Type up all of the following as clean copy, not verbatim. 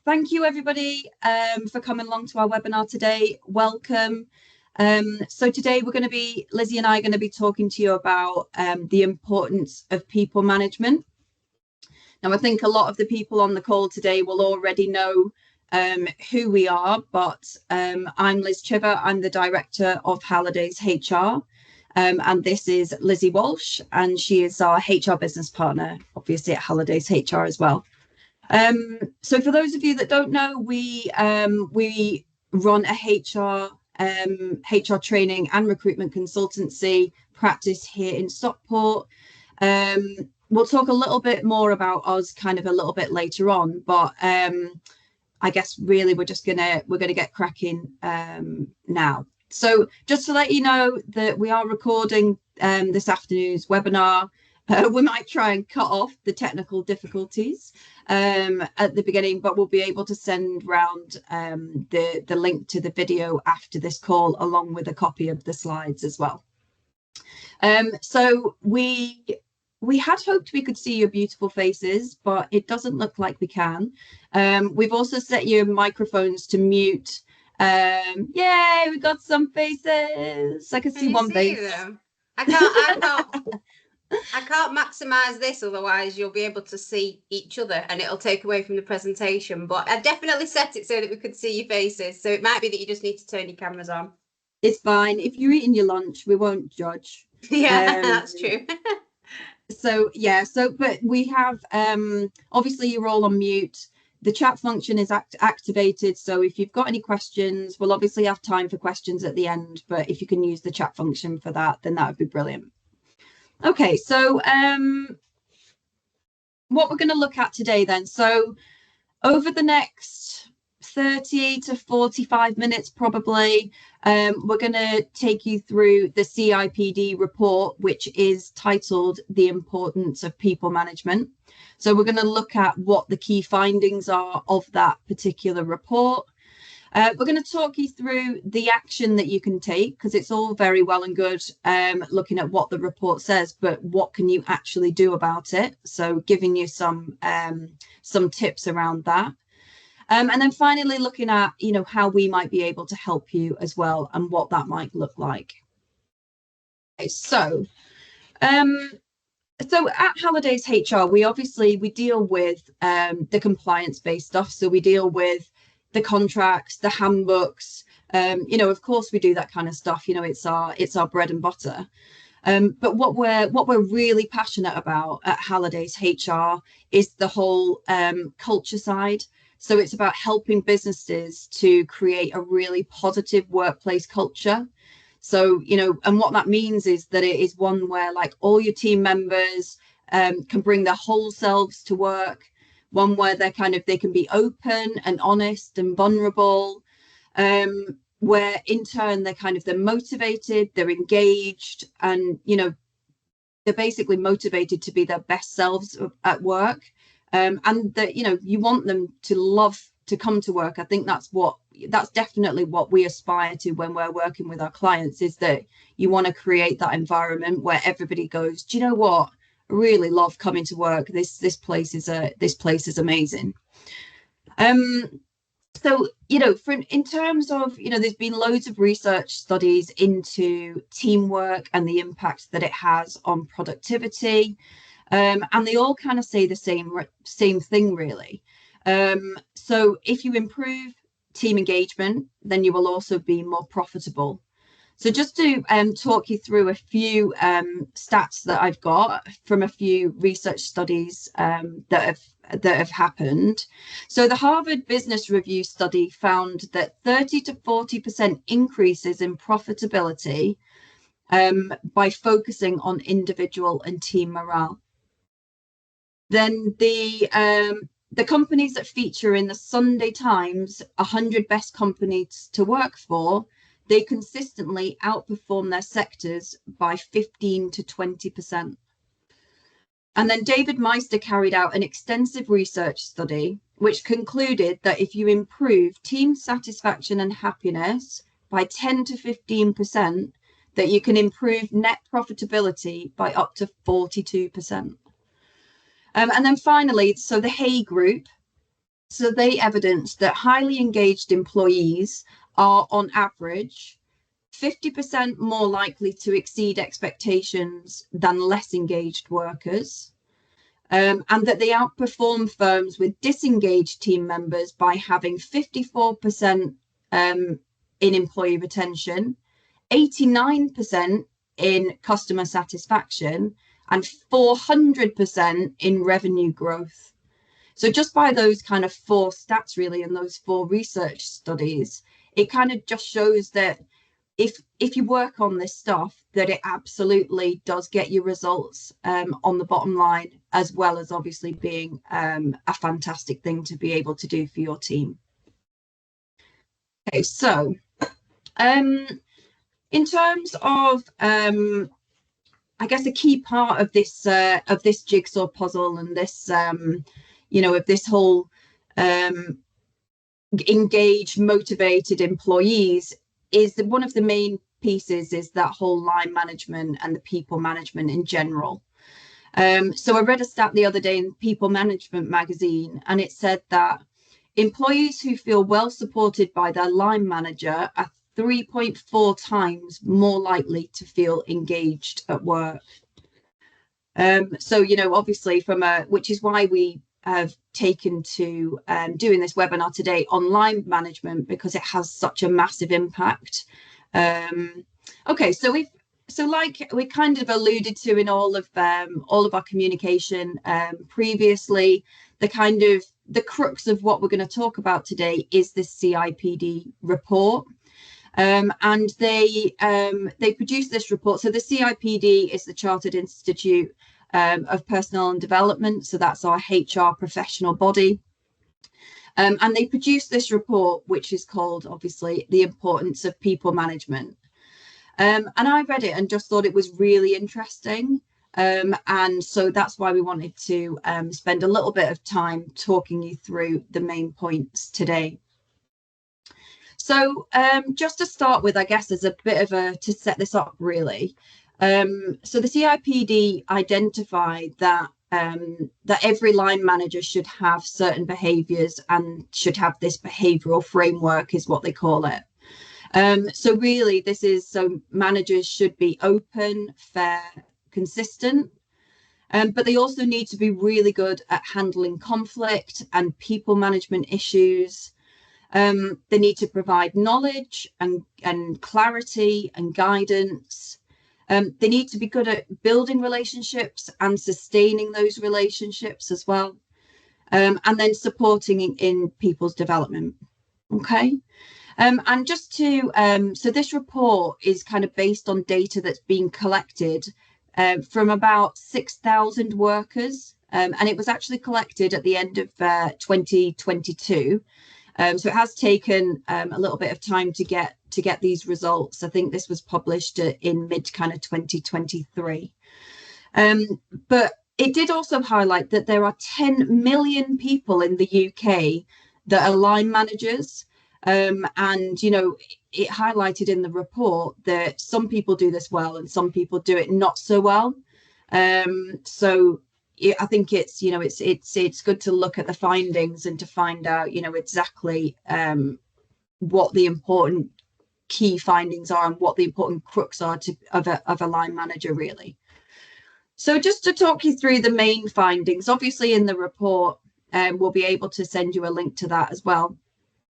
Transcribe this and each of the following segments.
thank you everybody for coming along to our webinar today. Welcome. So today Lizzie and I are going to be talking to you about the importance of people management. Now, I think a lot of the people on the call today will already know who we are, but I'm Liz Chiva. I'm the director of Hallidays HR. And this is Lizzi Walsh, and she is our HR business partner, obviously at Hallidays HR as well. So for those of you that don't know, we run a HR training and recruitment consultancy practice here in Stockport. We'll talk a little bit more about us kind of a little bit later on, but I guess really we're gonna get cracking now. So just to let you know that we are recording this afternoon's webinar. We might try and cut off the technical difficulties at the beginning, but we'll be able to send round the link to the video after this call, along with a copy of the slides as well. So we had hoped we could see your beautiful faces, but it doesn't look like we can. We've also set your microphones to mute. Yay, we got some faces. I can see one face. Them? I can't maximize this, otherwise you'll be able to see each other and it'll take away from the presentation. But I definitely set it so that we could see your faces. So it might be that you just need to turn your cameras on. It's fine. If you're eating your lunch, we won't judge. Yeah, that's true. But we have, obviously you're all on mute. The chat function is activated. So if you've got any questions, we'll obviously have time for questions at the end. But if you can use the chat function for that, then that would be brilliant. Okay, so what we're going to look at today then. So over the next 30 to 45 minutes, probably, we're going to take you through the CIPD report, which is titled The Importance of People Management. So we're going to look at what the key findings are of that particular report. We're going to talk you through the action that you can take, because it's all very well and good looking at what the report says, but what can you actually do about it? So giving you some tips around that. And then finally looking at, how we might be able to help you as well and what that might look like. Okay, so at Hallidays HR, we deal with the compliance-based stuff. So we deal with the contracts, the handbooks, of course we do that kind of stuff. It's our bread and butter. But what we're really passionate about at Hallidays HR is the whole culture side. So it's about helping businesses to create a really positive workplace culture. So, and what that means is that it is one where like all your team members can bring their whole selves to work, one where they can be open and honest and vulnerable, where in turn they're motivated, they're engaged, and, they're basically motivated to be their best selves at work. And that, you want them to love to come to work. I think that's definitely what we aspire to when we're working with our clients, is that you want to create that environment where everybody goes, do you know what? I really love coming to work. This place is amazing. So, in terms of, there's been loads of research studies into teamwork and the impact that it has on productivity. And they all kind of say the same thing, really. So if you improve team engagement, then you will also be more profitable. So just to talk you through a few stats that I've got from a few research studies that have happened. So the Harvard Business Review study found that 30 to 40% increases in profitability by focusing on individual and team morale. Then the companies that feature in the Sunday Times 100 best companies to work for, they consistently outperform their sectors by 15 to 20%. And then David Meister carried out an extensive research study which concluded that if you improve team satisfaction and happiness by 10 to 15%, that you can improve net profitability by up to 42%. And then finally, so the Hay Group, So they evidenced that highly engaged employees are on average 50% more likely to exceed expectations than less engaged workers, and that they outperform firms with disengaged team members by having 54% in employee retention, 89% in customer satisfaction, and 400% in revenue growth. So just by those kind of four stats, really, and those four research studies, it kind of just shows that if you work on this stuff, that it absolutely does get you results on the bottom line, as well as obviously being a fantastic thing to be able to do for your team. Okay, so in terms of I guess a key part of this jigsaw puzzle and this of this whole engaged, motivated employees is that one of the main pieces is that whole line management and the people management in general. So I read a stat the other day in People Management magazine, and it said that employees who feel well supported by their line manager are 3.4 times more likely to feel engaged at work. So, obviously which is why we have taken to doing this webinar today on line management, because it has such a massive impact. Okay, so like we kind of alluded to in all of our communication previously, the crux of what we're going to talk about today is this CIPD report. And they produced this report. So the CIPD is the Chartered Institute of Personnel and Development. So that's our HR professional body. And they produced this report, which is called, obviously, The Importance of People Management. And I read it and just thought it was really interesting. And so that's why we wanted to spend a little bit of time talking you through the main points today. So just to start with, I guess, as a bit of to set this up, really. So the CIPD identified that every line manager should have certain behaviours and should have this behavioural framework, is what they call it. So really, so managers should be open, fair, consistent, but they also need to be really good at handling conflict and people management issues. They need to provide knowledge and clarity and guidance. They need to be good at building relationships and sustaining those relationships as well. And then supporting in people's development. Okay. And just so this report is kind of based on data that's been collected from about 6,000 workers. And it was actually collected at the end of 2022. So it has taken a little bit of time to get these results. I think this was published in mid kind of 2023. But it did also highlight that there are 10 million people in the UK that are line managers. And, it highlighted in the report that some people do this well and some people do it not so well. So I think it's good to look at the findings and to find out, exactly what the important key findings are and what the important crux are of a line manager, really. So just to talk you through the main findings, obviously in the report, we'll be able to send you a link to that as well,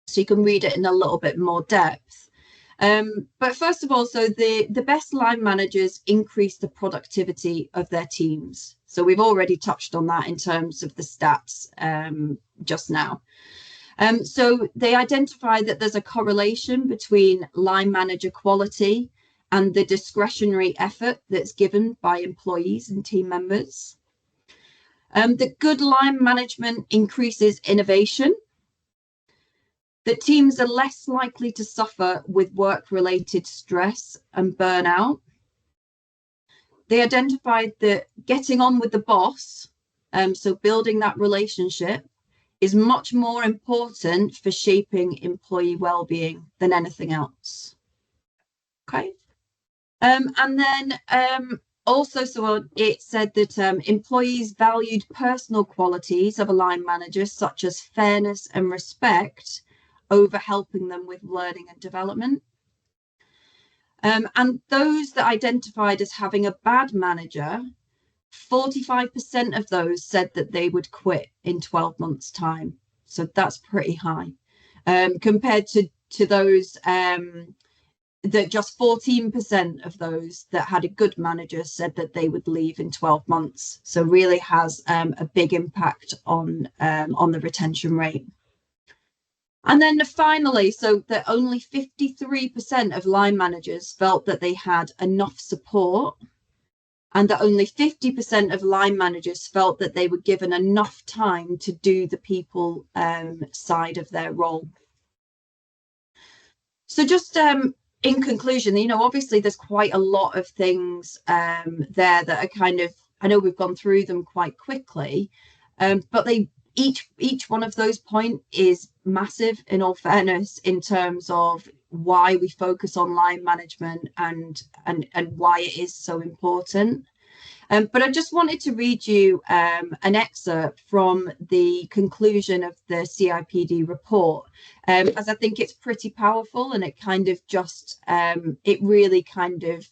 so you can read it in a little bit more depth. But first of all, so the best line managers increase the productivity of their teams. So we've already touched on that in terms of the stats just now. So they identify that there's a correlation between line manager quality and the discretionary effort that's given by employees and team members. That good line management increases innovation. That teams are less likely to suffer with work-related stress and burnout. They identified that getting on with the boss, so building that relationship, is much more important for shaping employee well-being than anything else. Okay. And then Also, so it said that employees valued personal qualities of a line manager, such as fairness and respect, over helping them with learning and development. And those that identified as having a bad manager, 45% of those said that they would quit in 12 months' time. So that's pretty high compared to those that just 14% of those that had a good manager said that they would leave in 12 months. So really has a big impact on the retention rate. And then finally, so that only 53% of line managers felt that they had enough support, and that only 50% of line managers felt that they were given enough time to do the people side of their role. So just in conclusion, you know, obviously there's quite a lot of things there that are kind of, I know we've gone through them quite quickly, but they each one of those points is massive, in all fairness, in terms of why we focus on line management and why it is so important. But I just wanted to read you an excerpt from the conclusion of the CIPD report, as I think it's pretty powerful, and it kind of just, it really kind of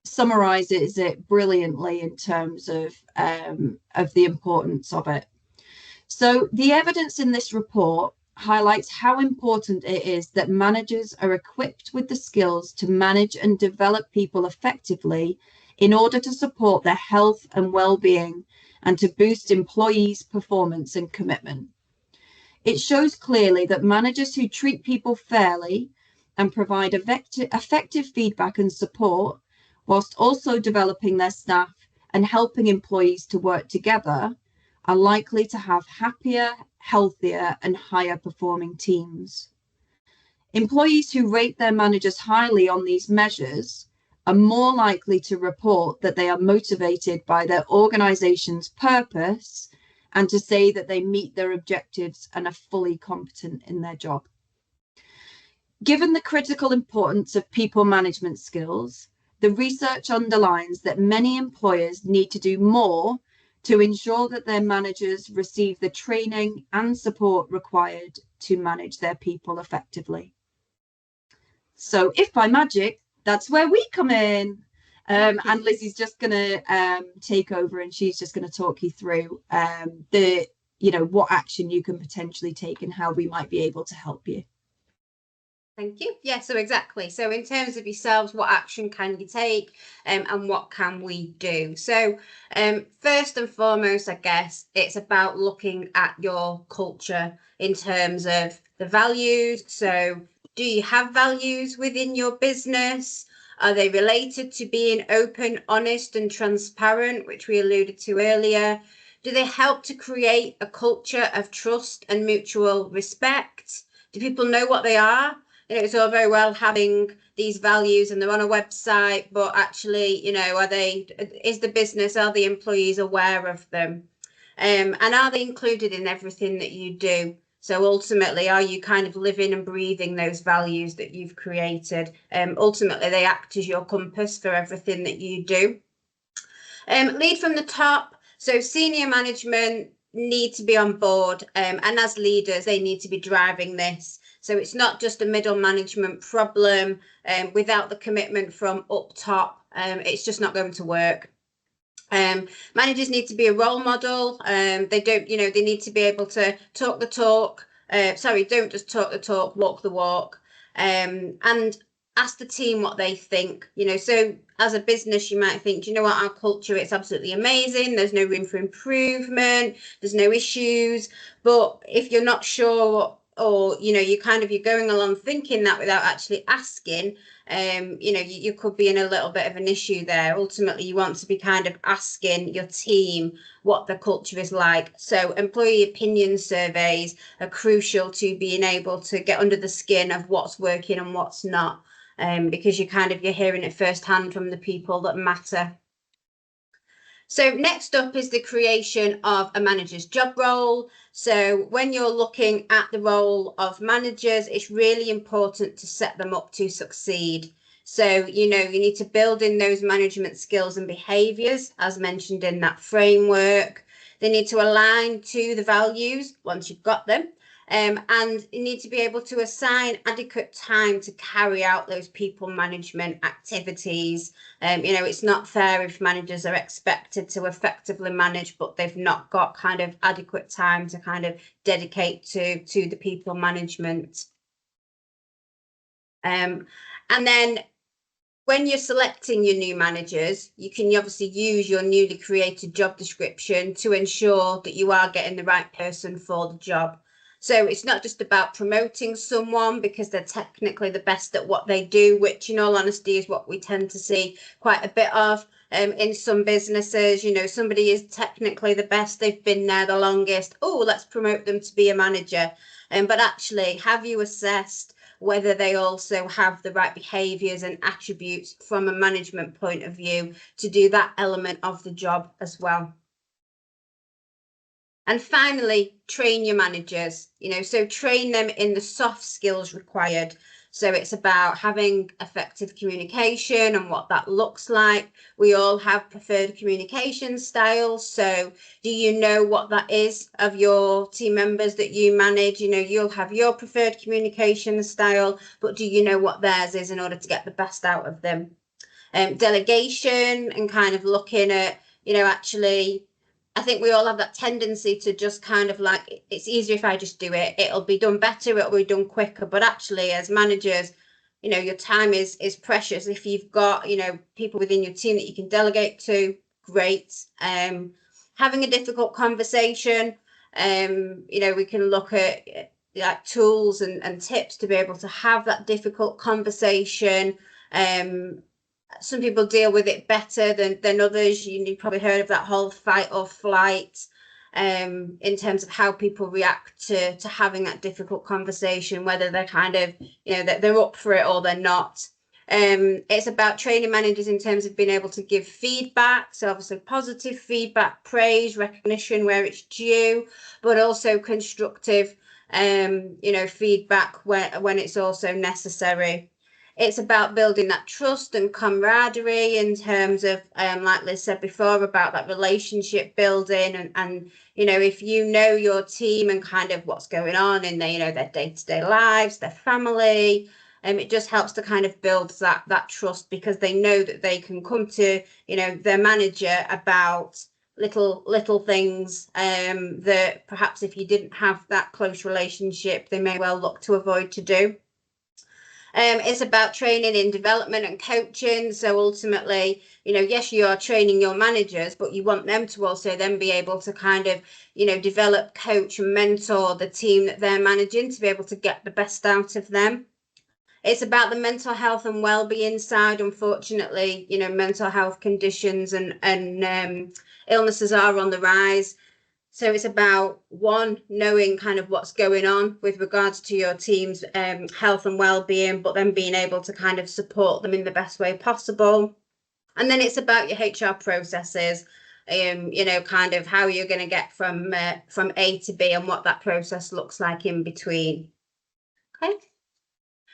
summarizes it brilliantly in terms of the importance of it. So the evidence in this report highlights how important it is that managers are equipped with the skills to manage and develop people effectively in order to support their health and well-being and to boost employees' performance and commitment. It shows clearly that managers who treat people fairly and provide effective feedback and support, whilst also developing their staff and helping employees to work together, are likely to have happier, healthier, and higher performing teams. Employees who rate their managers highly on these measures are more likely to report that they are motivated by their organization's purpose and to say that they meet their objectives and are fully competent in their job. Given the critical importance of people management skills, the research underlines that many employers need to do more to ensure that their managers receive the training and support required to manage their people effectively. So if by magic, that's where we come in. And Lizzie's just going to take over, and she's just going to talk you through what action you can potentially take and how we might be able to help you. Thank you. Yeah, so exactly. So in terms of yourselves, what action can you take and what can we do? So first and foremost, I guess it's about looking at your culture in terms of the values. So do you have values within your business? Are they related to being open, honest and transparent, which we alluded to earlier? Do they help to create a culture of trust and mutual respect? Do people know what they are? You know, it's all very well having these values and they're on a website, but actually, you know, are the employees aware of them? And are they included in everything that you do? So ultimately, are you kind of living and breathing those values that you've created? Ultimately, they act as your compass for everything that you do. Lead from the top. So senior management need to be on board, and as leaders, they need to be driving this. So it's not just a middle management problem. Without the commitment from up top, it's just not going to work. Managers need to be a role model. They need to be able to talk the talk. Don't just talk the talk, walk the walk. And ask the team what they think. You know, so as a business, you might think, do you know what, our culture, it's absolutely amazing. There's no room for improvement. There's no issues. But if you're not sure, or you're going along thinking that without actually asking, you could be in a little bit of an issue there. Ultimately, you want to be kind of asking your team what the culture is like. So employee opinion surveys are crucial to being able to get under the skin of what's working and what's not, because you're hearing it firsthand from the people that matter. So next up is the creation of a manager's job role. So when you're looking at the role of managers, it's really important to set them up to succeed. So, you need to build in those management skills and behaviours, as mentioned in that framework. They need to align to the values once you've got them. And you need to be able to assign adequate time to carry out those people management activities. It's not fair if managers are expected to effectively manage, but they've not got kind of adequate time to kind of dedicate to the people management. And then when you're selecting your new managers, you can obviously use your newly created job description to ensure that you are getting the right person for the job. So it's not just about promoting someone because they're technically the best at what they do, which in all honesty is what we tend to see quite a bit of in some businesses. Somebody is technically the best, they've been there the longest. Oh, let's promote them to be a manager. But actually, have you assessed whether they also have the right behaviours and attributes from a management point of view to do that element of the job as well? And finally, train your managers, so train them in the soft skills required. So it's about having effective communication and what that looks like. We all have preferred communication styles. So do you know what that is of your team members that you manage? You'll have your preferred communication style, but do you know what theirs is in order to get the best out of them? Delegation and kind of looking at, actually, I think we all have that tendency to just kind of like, it's easier if I just do it. It'll be done better. It'll be done quicker. But actually, as managers, your time is precious. If you've got, people within your team that you can delegate to, great. Having a difficult conversation, we can look at like tools and tips to be able to have that difficult conversation. Some people deal with it better than others. You've probably heard of that whole fight or flight in terms of how people react to having that difficult conversation, whether they're kind of, that they're up for it or they're not. It's about training managers in terms of being able to give feedback. So obviously positive feedback, praise, recognition where it's due, but also constructive, feedback when it's also necessary. It's about building that trust and camaraderie in terms of, like Liz said before, about that relationship building and if you know your team and kind of what's going on in their, their day-to-day lives, their family, it just helps to kind of build that trust because they know that they can come to, their manager about little things that perhaps if you didn't have that close relationship, they may well look to avoid to do. It's about training in development and coaching. So ultimately, yes, you are training your managers, but you want them to also then be able to kind of, develop, coach and mentor the team that they're managing to be able to get the best out of them. It's about the mental health and well-being side. Unfortunately, mental health conditions and illnesses are on the rise. So it's about knowing kind of what's going on with regards to your team's health and well-being, but then being able to kind of support them in the best way possible. And then it's about your HR processes, kind of how you're going to get from A to B and what that process looks like in between. Okay.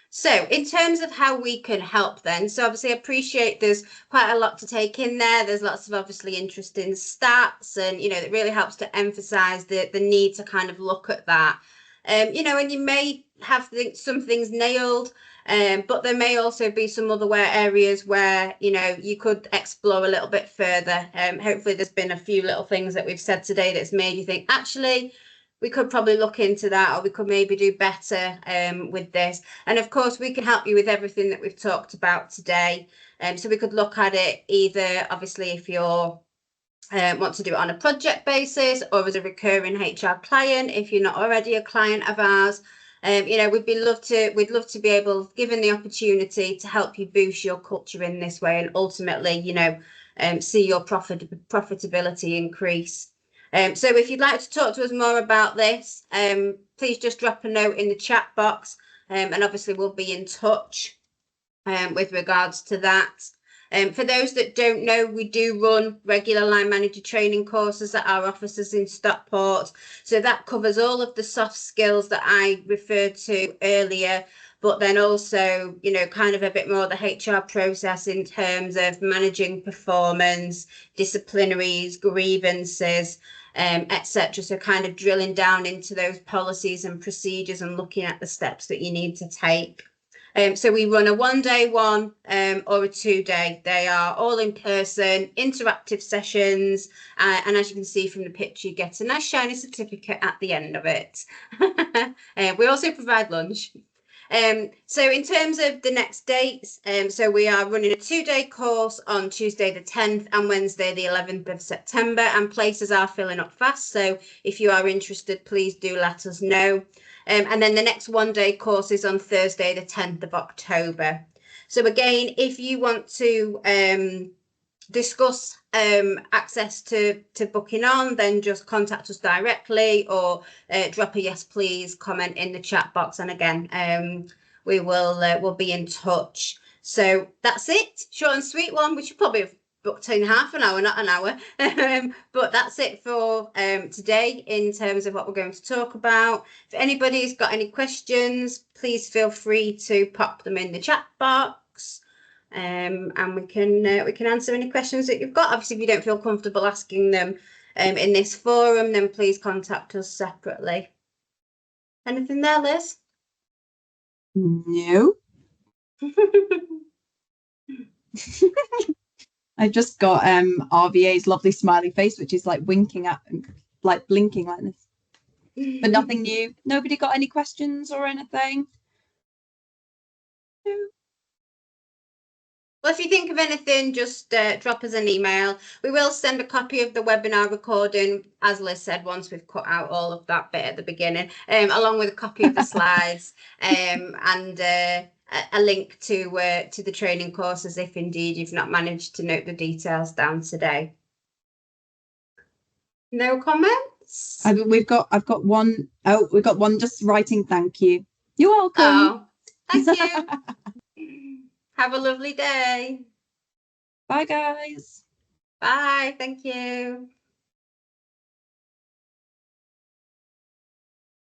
So in terms of how we can help then, so obviously I appreciate there's quite a lot to take in there. There's lots of obviously interesting stats and, it really helps to emphasize the need to kind of look at that. And you may have some things nailed, but there may also be some other areas where, you could explore a little bit further. Hopefully there's been a few little things that we've said today that's made you think, actually, we could probably look into that, or we could maybe do better with this. And of course, we can help you with everything that we've talked about today. So we could look at it either, obviously, if you're want to do it on a project basis or as a recurring HR client, if you're not already a client of ours. We'd love to be able, given the opportunity, to help you boost your culture in this way and ultimately, see your profitability increase. So if you'd like to talk to us more about this, please just drop a note in the chat box, and obviously we'll be in touch with regards to that. For those that don't know, we do run regular line manager training courses at our offices in Stockport. So that covers all of the soft skills that I referred to earlier, but then also, you know, kind of a bit more the HR process in terms of managing performance, disciplinaries, grievances, etc. So kind of drilling down into those policies and procedures and looking at the steps that you need to take. So we run a 1-day one or a 2-day. They are all in person, interactive sessions. And as you can see from the picture, you get a nice shiny certificate at the end of it. We also provide lunch. So in terms of the next dates, so we are running a 2-day course on Tuesday the 10th and Wednesday the 11th of September, and places are filling up fast. So if you are interested, please do let us know. And then the next 1-day course is on Thursday the 10th of October. So again, if you want to discuss access to booking on, then just contact us directly, or drop a yes please comment in the chat box, and again we will we'll be in touch. So that's it, short and sweet one. We should probably have booked in half an hour, not an hour. But that's it for today in terms of what we're going to talk about. If anybody's got any questions, please feel free to pop them in the chat box. And we can answer any questions that you've got. Obviously, if you don't feel comfortable asking them in this forum, then please contact us separately. Anything there, Liz? No. I just got RVA's lovely smiley face, which is like winking at, like blinking like this. But nothing new. Nobody got any questions or anything? No. Well, if you think of anything, just drop us an email. We will send a copy of the webinar recording, as Liz said, once we've cut out all of that bit at the beginning, along with a copy of the slides and a link to the training courses, if indeed you've not managed to note the details down today. No comments? I've got one. Oh, we've got one just writing thank you. You're welcome. Oh, thank you. Have a lovely day. Bye, guys. Bye. Thank you.